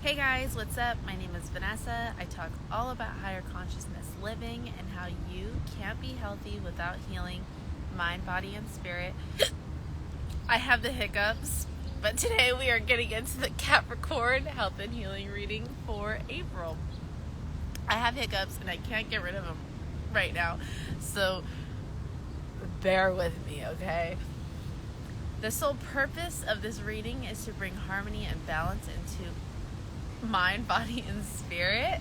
Hey guys, what's up? My name is Vanessa. I talk all about higher consciousness living and how you can't be healthy without healing mind, body, and spirit. I have the hiccups, but today we are getting into the Capricorn health and healing reading for April. I have hiccups and I can't get rid of them right now, so bear with me, okay? The sole purpose of this reading is to bring harmony and balance into mind, body, and spirit,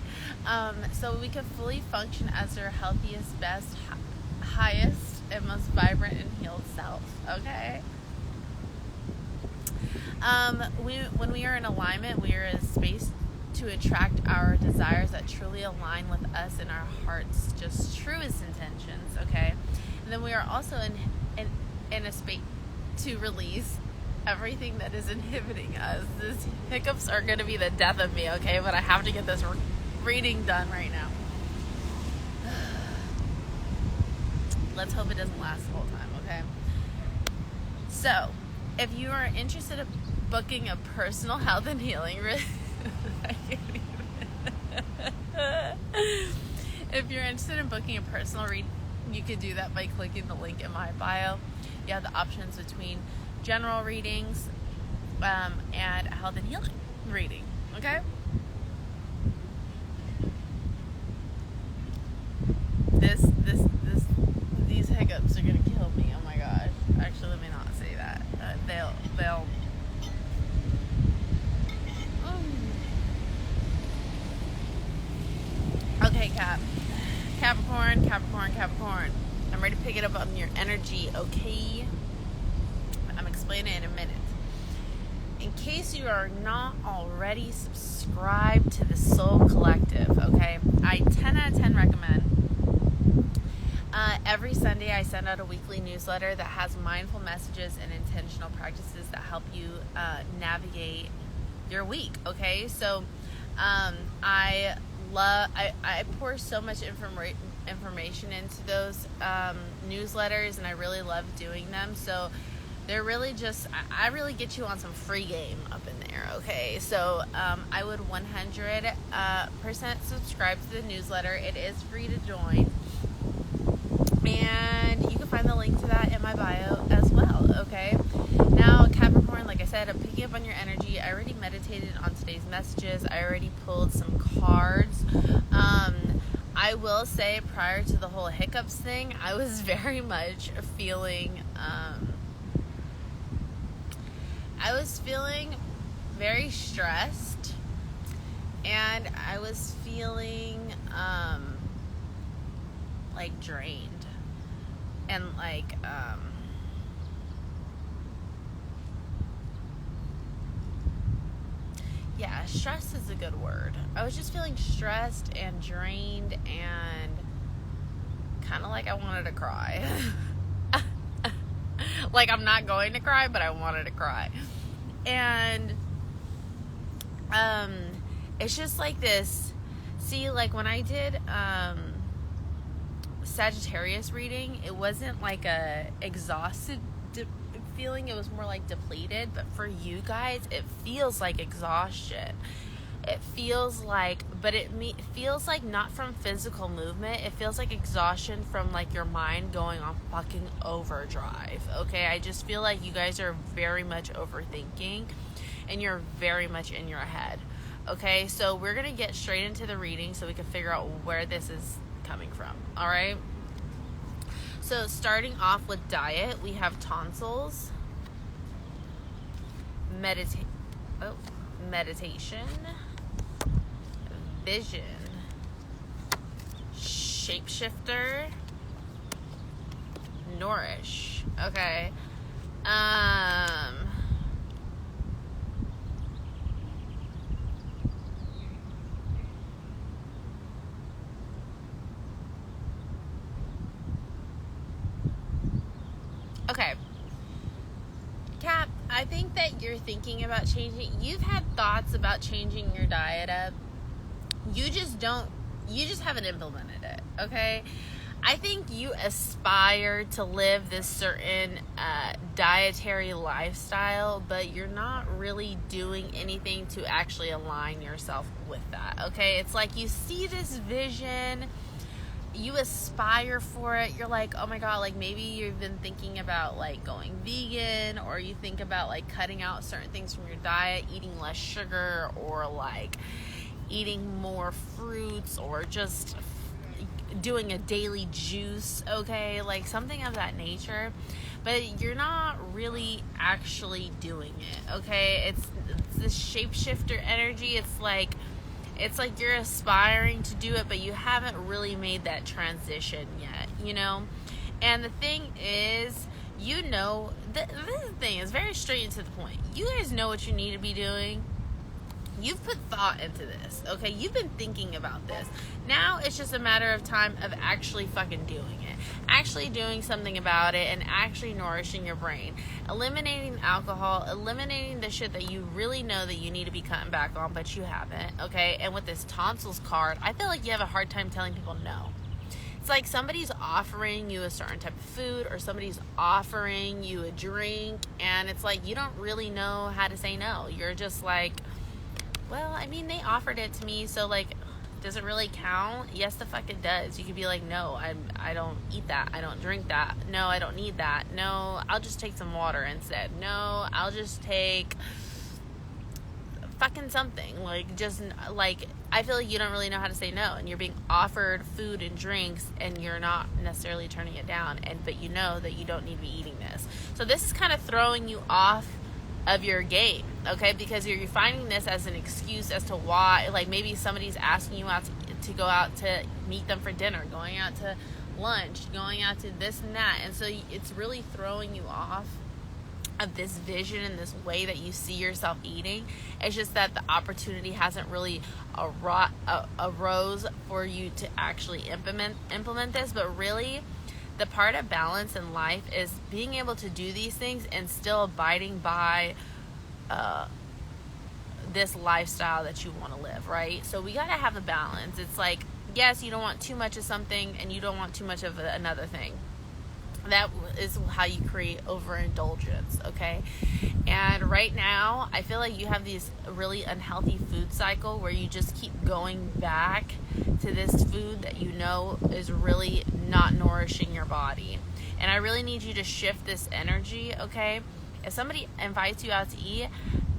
so we can fully function as our healthiest, best, highest, and most vibrant and healed self. Okay. When we are in alignment, we are in a space to attract our desires that truly align with us and our heart's just truest intentions. Okay, and then we are also in a space to release everything that is inhibiting us. These hiccups are going to be the death of me, okay? But I have to get this reading done right now. Let's hope it doesn't last the whole time, okay? So, if you are interested in booking a personal health and healing if you're interested in booking a personal read, you can do that by clicking the link in my bio. You have the options between general readings and health and healing reading. Okay. These hiccups are gonna kill me. Oh my gosh. Actually, let me not say that. They'll. Okay, Capricorn. I'm ready to pick it up on your energy. Okay. I'm explaining it in a minute. In case you are not already subscribed to the Soul Collective, okay, I 10 out of 10 recommend. Every Sunday I send out a weekly newsletter that has mindful messages and intentional practices that help you navigate your week, okay? So I pour so much information into those newsletters, and I really love doing them. So they're really just, I really get you on some free game up in there, okay? So I would 100% subscribe to the newsletter. It is free to join, and you can find the link to that in my bio as well, okay? Now, Capricorn, like I said, I'm picking up on your energy. I already meditated on today's messages. I already pulled some cards. I will say, prior to the whole hiccups thing, I was very much feeling very stressed, and I was feeling like drained, and like yeah, stress is a good word. I was just feeling stressed and drained and kind of like I wanted to cry. Like, I'm not going to cry, but I wanted to cry. And it's just like this. See, like when I did Sagittarius reading, it wasn't like a exhausted feeling, it was more like depleted. But for you guys, it feels like exhaustion. It feels like, but it feels like not from physical movement. It feels like exhaustion from like your mind going on fucking overdrive. Okay, I just feel like you guys are very much overthinking, and you're very much in your head. Okay, so we're gonna get straight into the reading so we can figure out where this is coming from. All right. So starting off with diet, we have tonsils, meditation, vision, shapeshifter, nourish. Okay. Okay. Cap, I think that you're thinking about changing. You've had thoughts about changing your diet up. You just haven't implemented it, okay? I think you aspire to live this certain dietary lifestyle, but you're not really doing anything to actually align yourself with that, okay? It's like you see this vision, you aspire for it, you're like, oh my god, like maybe you've been thinking about like going vegan, or you think about like cutting out certain things from your diet, eating less sugar, or like eating more fruits, or just doing a daily juice, okay, like something of that nature, but you're not really actually doing it, okay? It's this shapeshifter energy. It's like you're aspiring to do it, but you haven't really made that transition yet, you know? And the thing is, you know, this thing is very straight and to the point. You guys know what you need to be doing. You've put thought into this, okay? You've been thinking about this. Now it's just a matter of time of actually fucking doing it. Actually doing something about it, and actually nourishing your brain. Eliminating alcohol, eliminating the shit that you really know that you need to be cutting back on, but you haven't, okay? And with this tonsils card, I feel like you have a hard time telling people no. It's like somebody's offering you a certain type of food, or somebody's offering you a drink, and it's like you don't really know how to say no. You're just like, well, I mean, they offered it to me, so like, does it really count? Yes, the fuck it does. You could be like, no, I don't eat that. I don't drink that. No, I don't need that. No, I'll just take some water instead. No, I'll just take fucking something. Like, just like, I feel like you don't really know how to say no, and you're being offered food and drinks, and you're not necessarily turning it down, but you know that you don't need to be eating this. So this is kind of throwing you off of your game, okay? Because you're finding this as an excuse as to why, like maybe somebody's asking you out to go out to meet them for dinner, going out to lunch, going out to this and that, and so it's really throwing you off of this vision and this way that you see yourself eating. It's just that the opportunity hasn't really arose for you to actually implement this, but really the part of balance in life is being able to do these things and still abiding by this lifestyle that you want to live, right? So we got to have a balance. It's like, yes, you don't want too much of something, and you don't want too much of another thing. That is how you create overindulgence, okay? And right now, I feel like you have this really unhealthy food cycle where you just keep going back to this food that you know is really not nourishing your body. And I really need you to shift this energy, okay? If somebody invites you out to eat,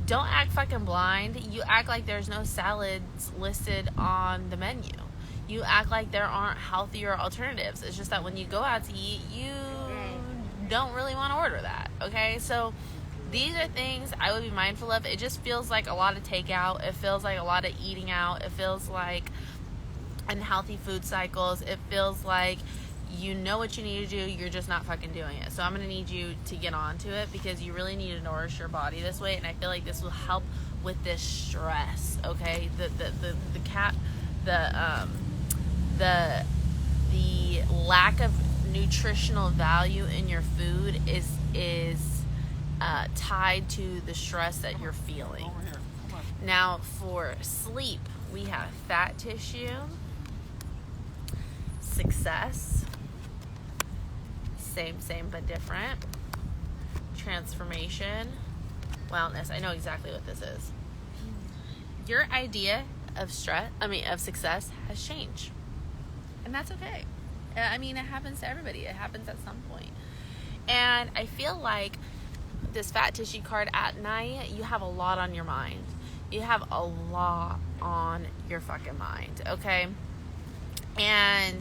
don't act fucking blind. You act like there's no salads listed on the menu. You act like there aren't healthier alternatives. It's just that when you go out to eat, you don't really want to order that, okay? So these are things I would be mindful of. It just feels like a lot of takeout. It feels like a lot of eating out. It feels like unhealthy food cycles. It feels like you know what you need to do, you're just not fucking doing it. So I'm going to need you to get on to it, because you really need to nourish your body this way, and I feel like this will help with this stress, okay? The lack of nutritional value in your food is tied to the stress that you're feeling. Now, for sleep, we have fat tissue, success, same but different, transformation, wellness. I know exactly what this is. Your idea of success has changed. And that's okay. I mean, it happens to everybody. It happens at some point. And I feel like this fat tissue card at night, you have a lot on your mind. You have a lot on your fucking mind, okay? And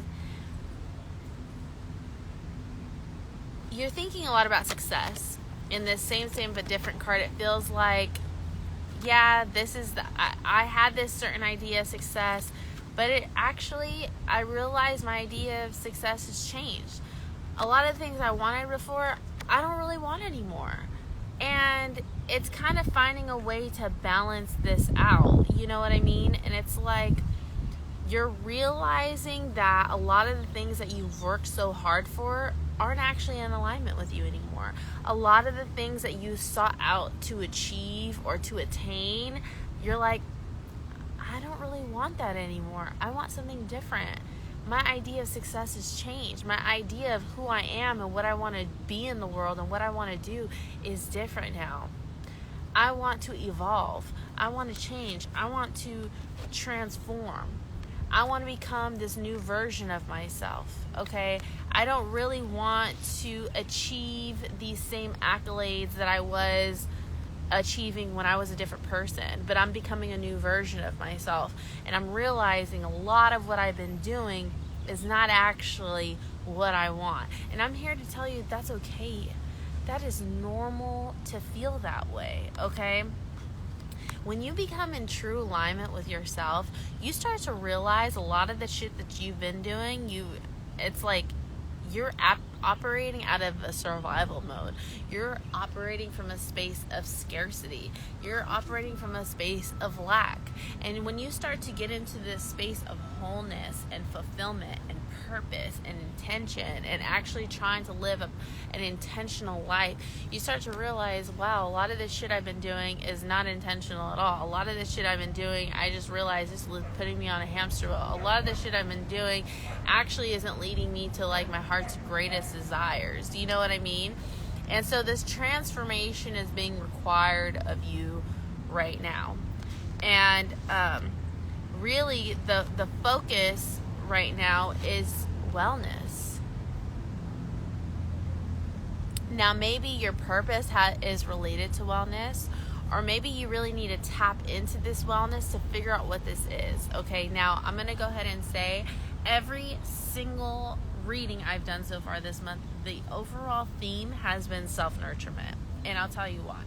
you're thinking a lot about success. In this same but different card, it feels like, yeah, this is I had this certain idea of success, but I realized my idea of success has changed. A lot of things I wanted before, I don't really want anymore. And it's kind of finding a way to balance this out. You know what I mean? And it's like, you're realizing that a lot of the things that you've worked so hard for aren't actually in alignment with you anymore. A lot of the things that you sought out to achieve or to attain, you're like, I don't really want that anymore. I want something different. my idea of success has changed. My idea of who I am and what I want to be in the world and what I want to do is different now. I want to evolve. I want to change. I want to transform. I want to become this new version of myself, okay? I don't really want to achieve these same accolades that I was achieving when I was a different person, but I'm becoming a new version of myself, and I'm realizing a lot of what I've been doing is not actually what I want. And I'm here to tell you that's okay. That is normal to feel that way, okay? When you become in true alignment with yourself, you start to realize a lot of the shit that you've been doing, it's like you're operating out of a survival mode. You're operating from a space of scarcity. You're operating from a space of lack. And when you start to get into this space of wholeness and fulfillment and purpose and intention and actually trying to live an intentional life, you start to realize, wow, a lot of this shit I've been doing is not intentional at all. A lot of this shit I've been doing, I just realized this is putting me on a hamster wheel. A lot of this shit I've been doing actually isn't leading me to like my heart's greatest desires. Do you know what I mean? And so this transformation is being required of you right now. And really the focus right now is wellness. Now maybe your purpose is related to wellness, or maybe you really need to tap into this wellness to figure out what this is. Okay, now I'm going to go ahead and say every single reading I've done so far this month, the overall theme has been self-nurturement, and I'll tell you why.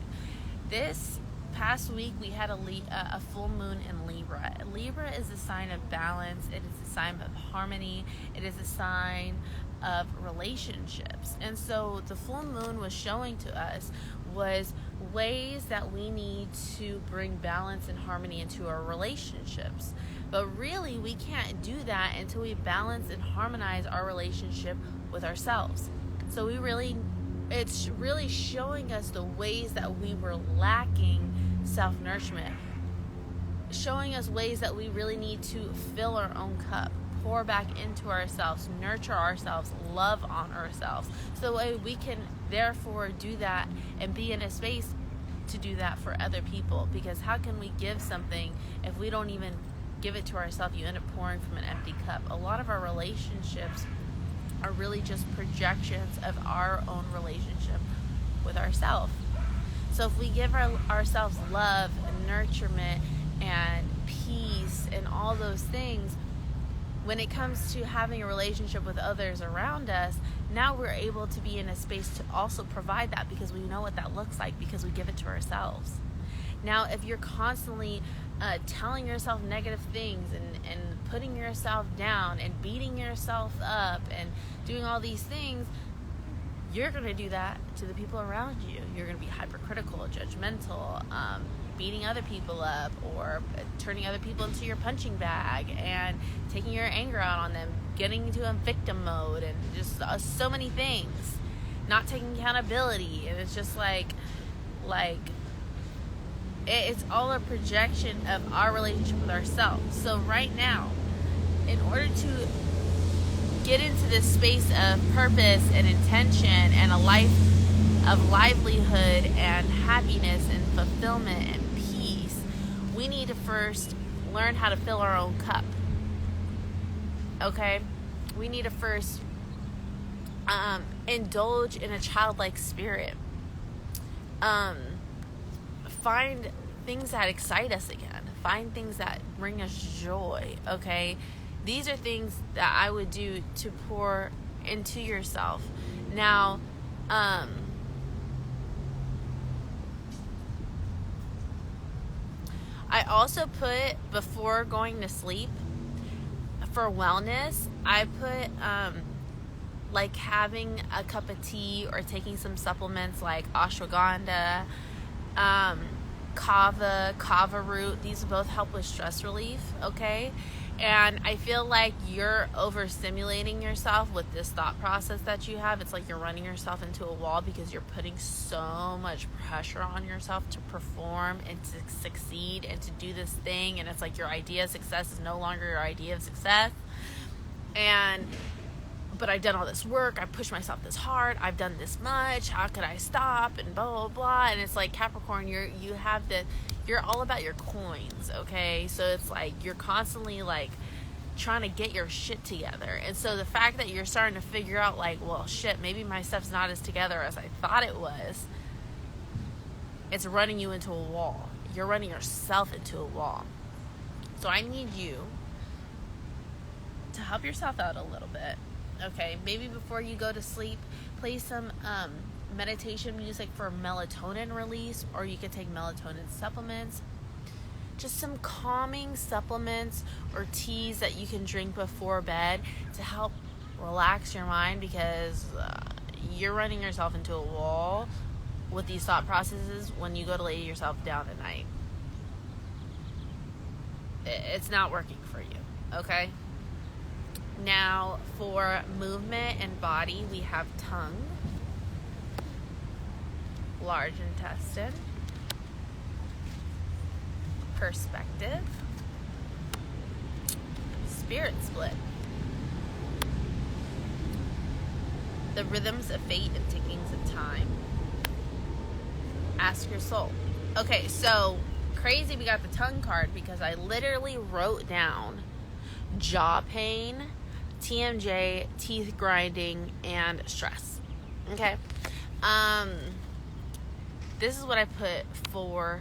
This past week we had a full moon in Libra. Libra is a sign of balance. It is a sign of harmony. It is a sign of relationships. And so the full moon was showing to us was ways that we need to bring balance and harmony into our relationships. But really, we can't do that until we balance and harmonize our relationship with ourselves. So it's really showing us the ways that we were lacking self-nourishment, showing us ways that we really need to fill our own cup, pour back into ourselves, nurture ourselves, love on ourselves, so that we can therefore do that and be in a space to do that for other people. Because how can we give something if we don't even give it to ourselves? You end up pouring from an empty cup. A lot of our relationships are really just projections of our own relationship with ourselves. So if we give ourselves love and nurturement and peace and all those things, when it comes to having a relationship with others around us, now we're able to be in a space to also provide that, because we know what that looks like, because we give it to ourselves. Now, if you're constantly telling yourself negative things and putting yourself down and beating yourself up and doing all these things, you're going to do that to the people around you. You're going to be hypercritical, judgmental, beating other people up, or turning other people into your punching bag and taking your anger out on them, getting into a victim mode, and just so many things. Not taking accountability. And it's just like it's all a projection of our relationship with ourselves. So right now, in order to get into this space of purpose and intention and a life of livelihood and happiness and fulfillment and peace, we need to first learn how to fill our own cup. Okay? We need to first indulge in a childlike spirit. Find things that excite us again. Find things that bring us joy. Okay? These are things that I would do to pour into yourself. Now, I also put, before going to sleep, for wellness, I put like having a cup of tea or taking some supplements like ashwagandha, kava root. These both help with stress relief, okay? And I feel like you're overstimulating yourself with this thought process that you have. It's like you're running yourself into a wall because you're putting so much pressure on yourself to perform and to succeed and to do this thing. And it's like your idea of success is no longer your idea of success. But I've done all this work, I pushed myself this hard, I've done this much, how could I stop, and blah blah blah. And it's like, Capricorn, you're all about your coins, okay? So it's like you're constantly like trying to get your shit together. And so the fact that you're starting to figure out like, well, shit, maybe my stuff's not as together as I thought it was, it's running you into a wall. You're running yourself into a wall. So I need you to help yourself out a little bit. Okay, maybe before you go to sleep, play some meditation music for melatonin release, or you could take melatonin supplements. Just some calming supplements or teas that you can drink before bed to help relax your mind, because you're running yourself into a wall with these thought processes when you go to lay yourself down at night. It's not working for you, okay? Now, for movement and body, we have tongue, large intestine, perspective, spirit split, the rhythms of fate and takings of time, ask your soul. Okay, so crazy we got the tongue card, because I literally wrote down jaw pain, TMJ, teeth grinding, and stress. Okay. This is what I put for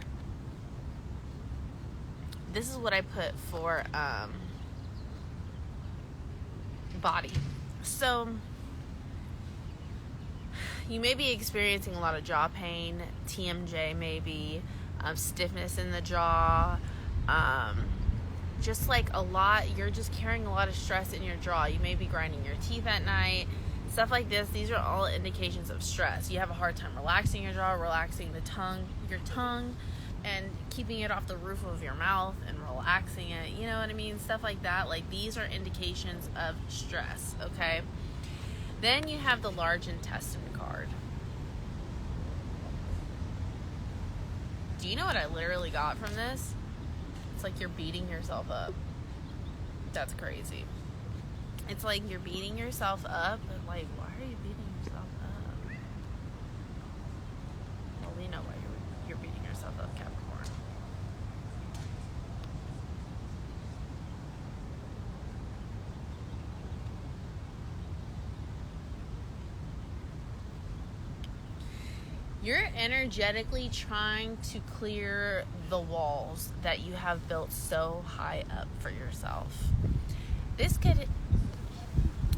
body. So you may be experiencing a lot of jaw pain, TMJ maybe, stiffness in the jaw, just like a lot, you're just carrying a lot of stress in your jaw. You may be grinding your teeth at night, stuff like this. These are all indications of stress. You have a hard time relaxing your jaw, relaxing your tongue, and keeping it off the roof of your mouth and relaxing it. You know what I mean? Stuff like that. Like, these are indications of stress, okay? Then you have the large intestine card. Do you know what I literally got from this? It's like you're beating yourself up. That's crazy. It's like you're beating yourself up, but like, why are you beating yourself up? Well, we know why you're beating yourself up, Capricorn. You're energetically trying to clear the walls that you have built so high up for yourself.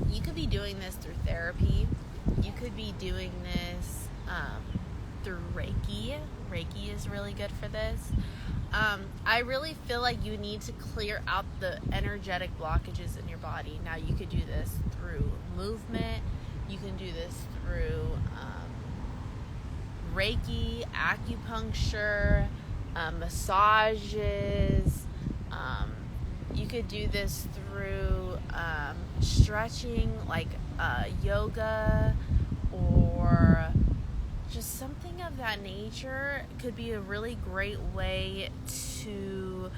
You could be doing this through therapy. You could be doing this through Reiki. Reiki is really good for this. I really feel like you need to clear out the energetic blockages in your body. Now, you could do this through movement. You can do this through Reiki, acupuncture, massages. You could do this through stretching, like yoga, or just something of that nature. Could be a really great way to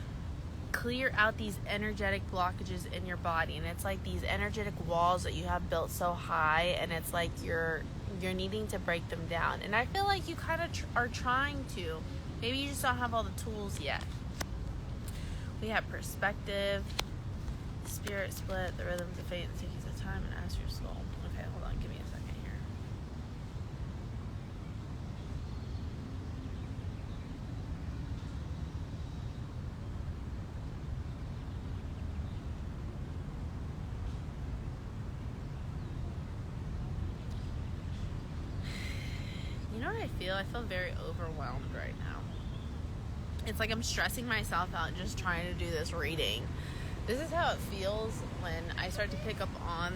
clear out these energetic blockages in your body. And it's like these energetic walls that you have built so high, and it's like you're needing to break them down. And I feel like you kind of are trying to. Maybe you just don't have all the tools yet. We have perspective, spirit split, the rhythms of fate and takings of time, and ask your soul. Okay, hold on, give me a second here. You know what I feel? I feel very overwhelmed right now. It's like I'm stressing myself out just trying to do this reading. This is how it feels when I start to pick up on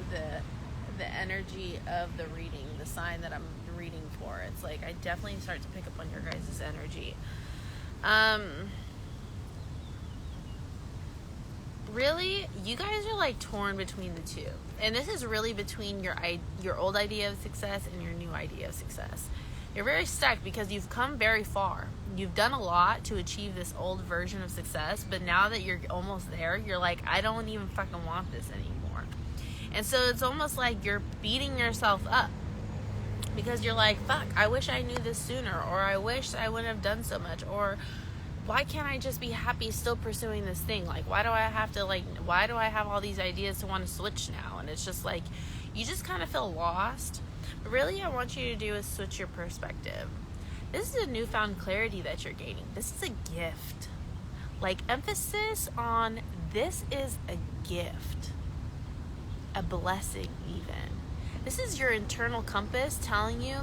the energy of the reading, the sign that I'm reading for. It's like I definitely start to pick up on your guys' energy. Really, you guys are like torn between the two. And this is really between your old idea of success and your new idea of success. You're very stuck because you've come very far. You've done a lot to achieve this old version of success, but now that you're almost there, you're like, I don't even fucking want this anymore. And so it's almost like you're beating yourself up because you're like, fuck, I wish I knew this sooner, or I wish I wouldn't have done so much, or why can't I just be happy still pursuing this thing? Like, why do I have all these ideas to want to switch now? And it's just like, you just kind of feel lost. But really, I want you to do is switch your perspective. This is a newfound clarity that you're gaining. This is a gift. Like, emphasis on this is a gift. A blessing, even. This is your internal compass telling you,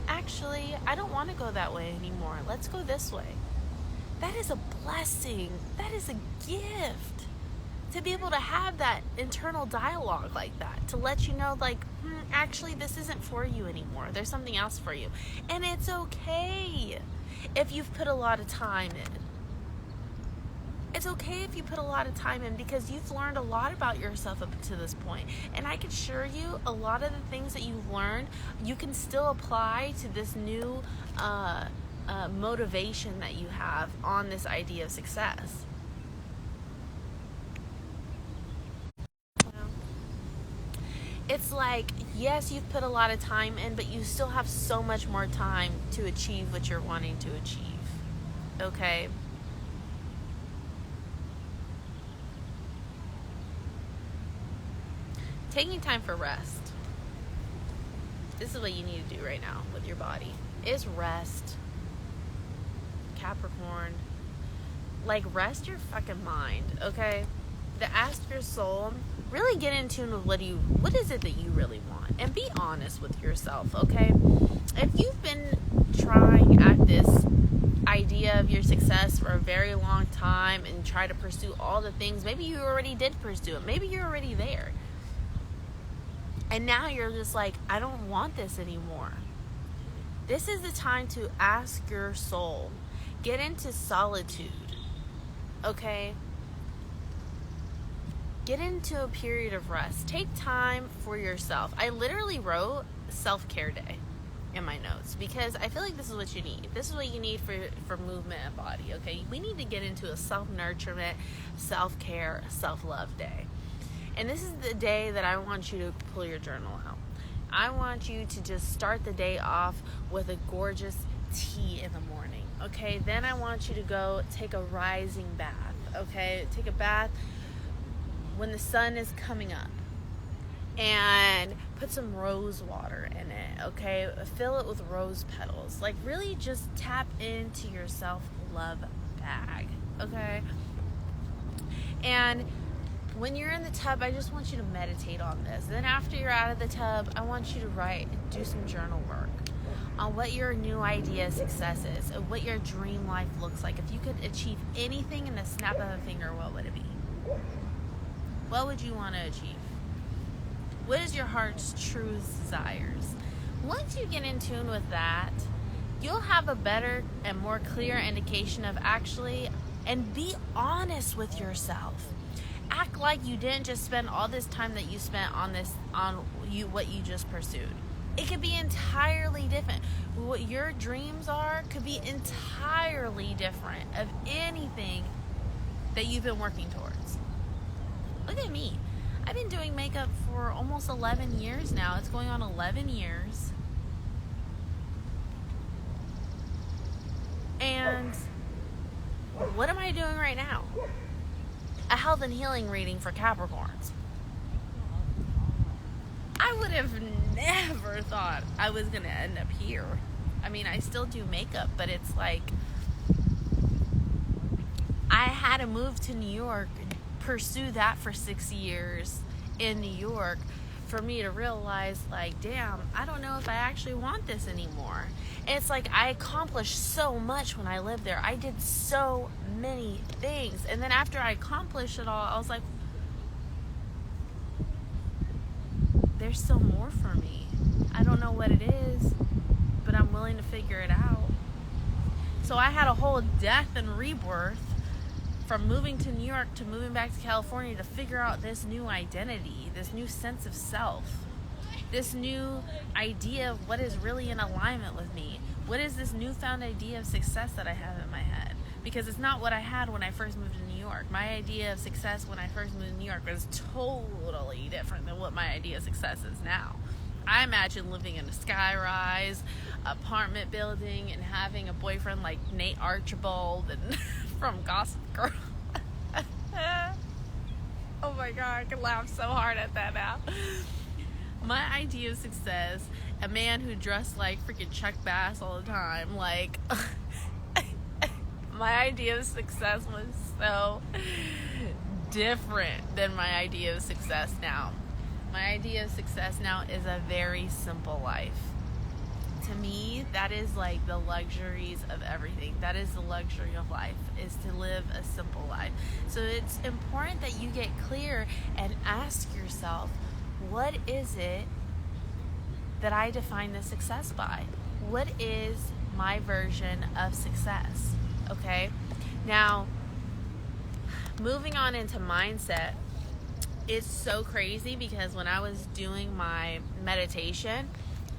actually, I don't want to go that way anymore. Let's go this way. That is a blessing. That is a gift. To be able to have that internal dialogue like that. To let you know, like, actually, this isn't for you anymore. There's something else for you. And it's okay if you've put a lot of time in. It's okay if you put a lot of time in, because you've learned a lot about yourself up to this point. And I can assure you, a lot of the things that you've learned, you can still apply to this new motivation that you have on this idea of success. It's like, yes, you've put a lot of time in, but you still have so much more time to achieve what you're wanting to achieve. Okay? Taking time for rest. This is what you need to do right now with your body. Is rest. Capricorn. Like, rest your fucking mind, okay? To ask your soul, really get in tune with what is it that you really want, and be honest with yourself, okay? If you've been trying at this idea of your success for a very long time and try to pursue all the things, maybe you already did pursue it, maybe you're already there, and now you're just like, I don't want this anymore. This is the time to ask your soul. Get into solitude, okay? Get into a period of rest. Take time for yourself. I literally wrote self-care day in my notes because I feel like this is what you need. This is what you need for movement and body, okay? We need to get into a self-nurturement, self-care, self-love day. And this is the day that I want you to pull your journal out. I want you to just start the day off with a gorgeous tea in the morning, okay? Then I want you to go take a rising bath, okay? Take a bath when the sun is coming up, and put some rose water in it, okay? Fill it with rose petals. Like, really just tap into your self-love bag, okay? And when you're in the tub, I just want you to meditate on this. Then after you're out of the tub, I want you to write and do some journal work on what your new idea of success is, and what your dream life looks like. If you could achieve anything in a snap of a finger, what would it be? What would you want to achieve? What is your heart's true desires? Once you get in tune with that, you'll have a better and more clear indication of actually, and be honest with yourself. Act like you didn't just spend all this time that you spent on what you just pursued. It could be entirely different. What your dreams are could be entirely different of anything that you've been working towards. Look at me. I've been doing makeup for almost 11 years now. It's going on 11 years. And what am I doing right now? A health and healing reading for Capricorns. I would have never thought I was going to end up here. I mean, I still do makeup, but it's like I had to move to New York and pursue that for 6 years in New York for me to realize, like, damn, I don't know if I actually want this anymore. And it's like I accomplished so much when I lived there. I did so many things. And then after I accomplished it all, I was like, there's still more for me. I don't know what it is, but I'm willing to figure it out. So I had a whole death and rebirth from moving to New York to moving back to California to figure out this new identity, this new sense of self, this new idea of what is really in alignment with me. What is this newfound idea of success that I have in my head? because it's not what I had when I first moved to New York. My idea of success when I first moved to New York was totally different than what my idea of success is now. I imagine living in a skyrise apartment building and having a boyfriend like Nate Archibald and from Gossip Girl. Oh my God, I can laugh so hard at that now. My idea of success, a man who dressed like freaking Chuck Bass all the time, like, my idea of success was so different than my idea of success now. My idea of success now is a very simple life. To me, that is like the luxuries of everything. That is the luxury of life, is to live a simple life. So it's important that you get clear and ask yourself, what is it that I define this success by? What is my version of success? Okay? Now, moving on into mindset, it's so crazy because when I was doing my meditation,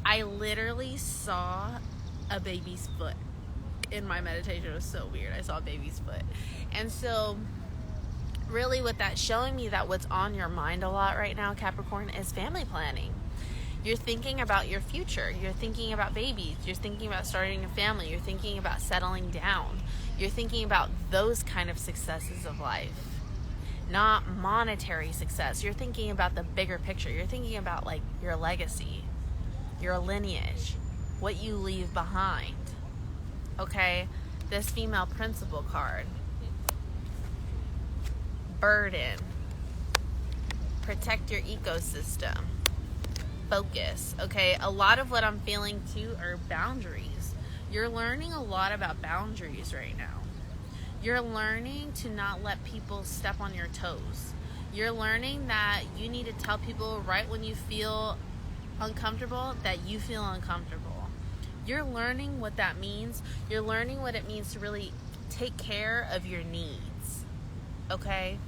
I literally saw a baby's foot in my meditation. It was so weird. I saw a baby's foot. And so really what that's showing me, that what's on your mind a lot right now, Capricorn, is family planning. You're thinking about your future. You're thinking about babies. You're thinking about starting a family. You're thinking about settling down. You're thinking about those kind of successes of life, not monetary success. You're thinking about the bigger picture. You're thinking about like your legacy, your lineage, what you leave behind. Okay? This female principal card. Burden. Protect your ecosystem. Focus. Okay? A lot of what I'm feeling too are boundaries. You're learning a lot about boundaries right now. You're learning to not let people step on your toes. You're learning that you need to tell people right when you feel uncomfortable that you feel uncomfortable. You're learning what that means. You're learning what it means to really take care of your needs. Okay?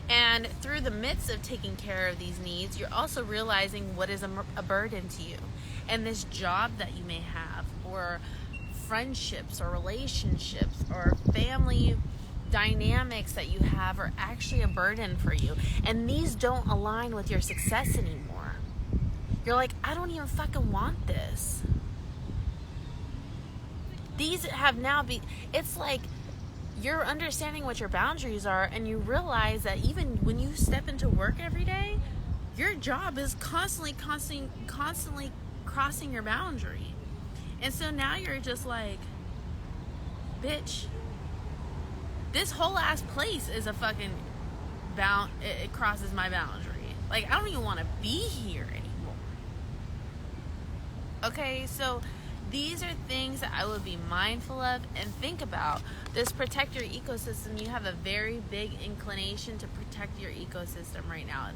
And through the midst of taking care of these needs, you're also realizing what is a burden to you. And this job that you may have, or friendships, or relationships, or family dynamics that you have are actually a burden for you. And these don't align with your success anymore. You're like, I don't even fucking want this. These have now it's like you're understanding what your boundaries are, and you realize that even when you step into work every day, your job is constantly crossing your boundary. And so now you're just like, bitch, this whole ass place is a fucking it crosses my boundary. Like, I don't even want to be here anymore. Okay, so these are things that I would be mindful of and think about. This protect your ecosystem, you have a very big inclination to protect your ecosystem right now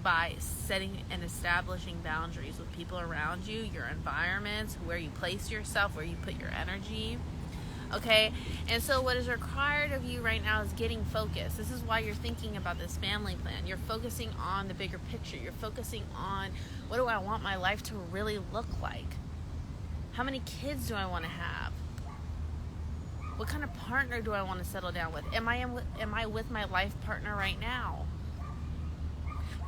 by setting and establishing boundaries with people around you, your environments, where you place yourself, where you put your energy. Okay, and so what is required of you right now is getting focused. This is why you're thinking about this family plan. You're focusing on the bigger picture. You're focusing on, what do I want my life to really look like? How many kids do I want to have? What kind of partner do I want to settle down with? Am I with my life partner right now?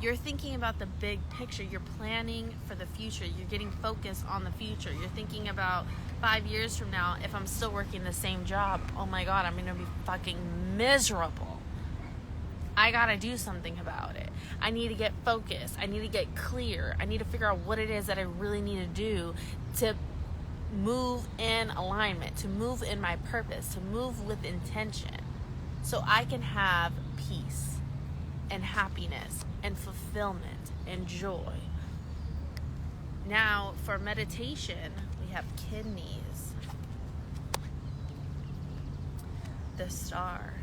You're thinking about the big picture. You're planning for the future. You're getting focused on the future. You're thinking about 5 years from now, if I'm still working the same job, oh my God, I'm going to be fucking miserable. I got to do something about it. I need to get focused. I need to get clear. I need to figure out what it is that I really need to do to move in alignment, to move in my purpose, to move with intention, so I can have peace and happiness and fulfillment and joy. Now, for meditation, we have kidneys, the star.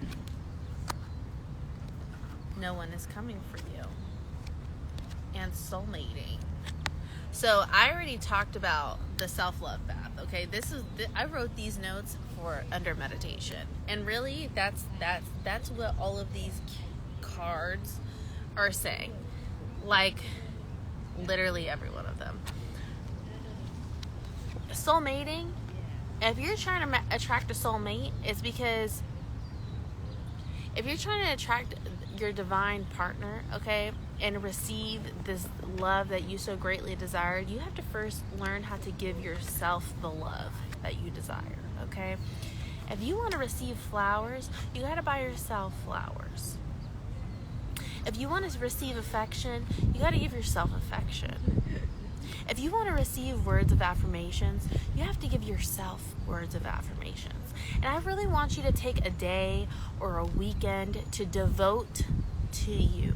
No one is coming for you. And soulmating. So I already talked about the self-love path. Okay, I wrote these notes for under meditation, and really that's what all of these cards are saying. Like literally every one of them. Soulmating If you're trying to attract a soulmate, it's because if you're trying to attract your divine partner, okay, and receive this love that you so greatly desire, you have to first learn how to give yourself the love that you desire, okay? If you want to receive flowers, you got to buy yourself flowers. If you want to receive affection, you got to give yourself affection. If you want to receive words of affirmations, you have to give yourself words of affirmations. And I really want you to take a day or a weekend to devote to you.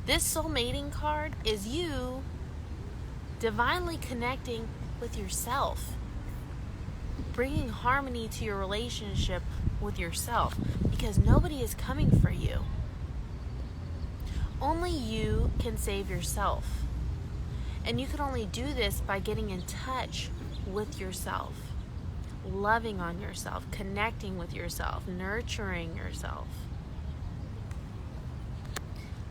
This soul mating card is you divinely connecting with yourself, bringing harmony to your relationship with yourself, because nobody is coming for you. Only you can save yourself. And you can only do this by getting in touch with yourself, loving on yourself, connecting with yourself, nurturing yourself.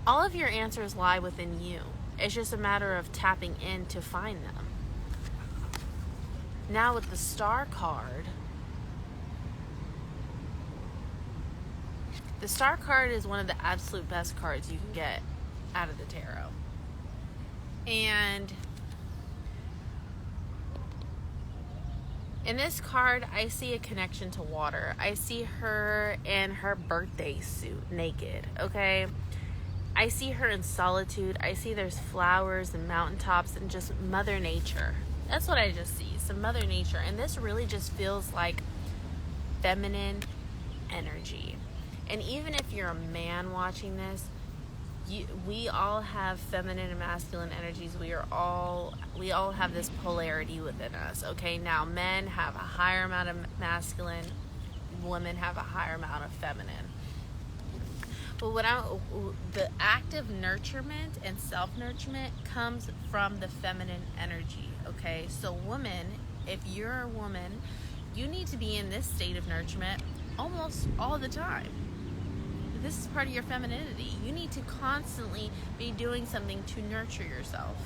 All of your answers lie within you. It's just a matter of tapping in to find them. Now with the star card, the star card is one of the absolute best cards you can get out of the tarot. And in this card, I see a connection to water. I see her in her birthday suit, naked, okay? I see her in solitude. I see there's flowers and mountaintops and just Mother Nature. That's what I just see, some Mother Nature. And this really just feels like feminine energy. And even if you're a man watching this, we all have feminine and masculine energies. We all have this polarity within us. Okay, now men have a higher amount of masculine, women have a higher amount of feminine. But the active nurturement and self-nurturement comes from the feminine energy. Okay, so woman, if you're a woman, you need to be in this state of nurturement almost all the time. This is part of your femininity. You need to constantly be doing something to nurture yourself.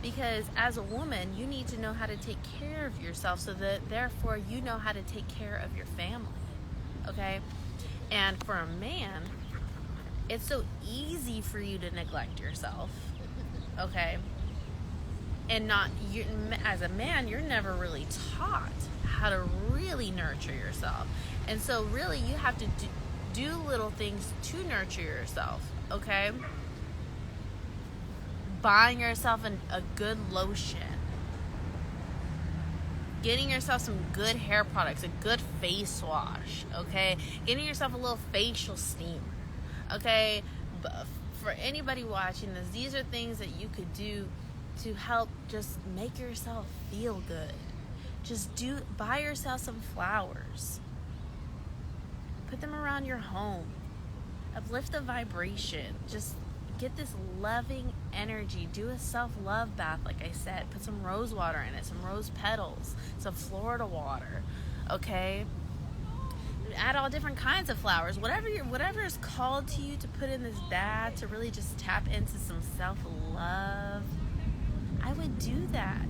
Because as a woman, you need to know how to take care of yourself so that therefore you know how to take care of your family. Okay? And for a man, it's so easy for you to neglect yourself. Okay? And as a man, you're never really taught how to really nurture yourself. And so really you have to do little things to nurture yourself, okay? Buying yourself a good lotion. Getting yourself some good hair products, a good face wash, okay? Getting yourself a little facial steamer, okay? But for anybody watching this, these are things that you could do to help just make yourself feel good. Just buy yourself some flowers. Put them around your home. Uplift the vibration. Just get this loving energy. Do a self-love bath, like I said. Put some rose water in it, some rose petals, some Florida water, okay? Add all different kinds of flowers. Whatever is called to you to put in this bath to really just tap into some self-love, I would do that.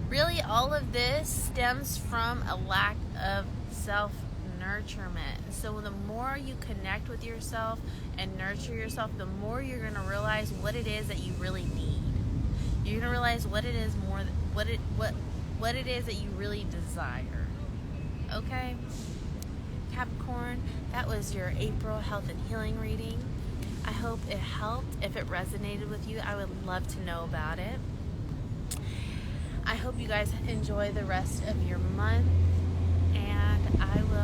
Really, all of this stems from a lack of self-nurturement. So the more you connect with yourself and nurture yourself, the more you're going to realize what it is that you really need. You're going to realize what it is what it is that you really desire. Okay? Capricorn, that was your April health and healing reading. I hope it helped. If it resonated with you, I would love to know about it. I hope you guys enjoy the rest of your month, and I will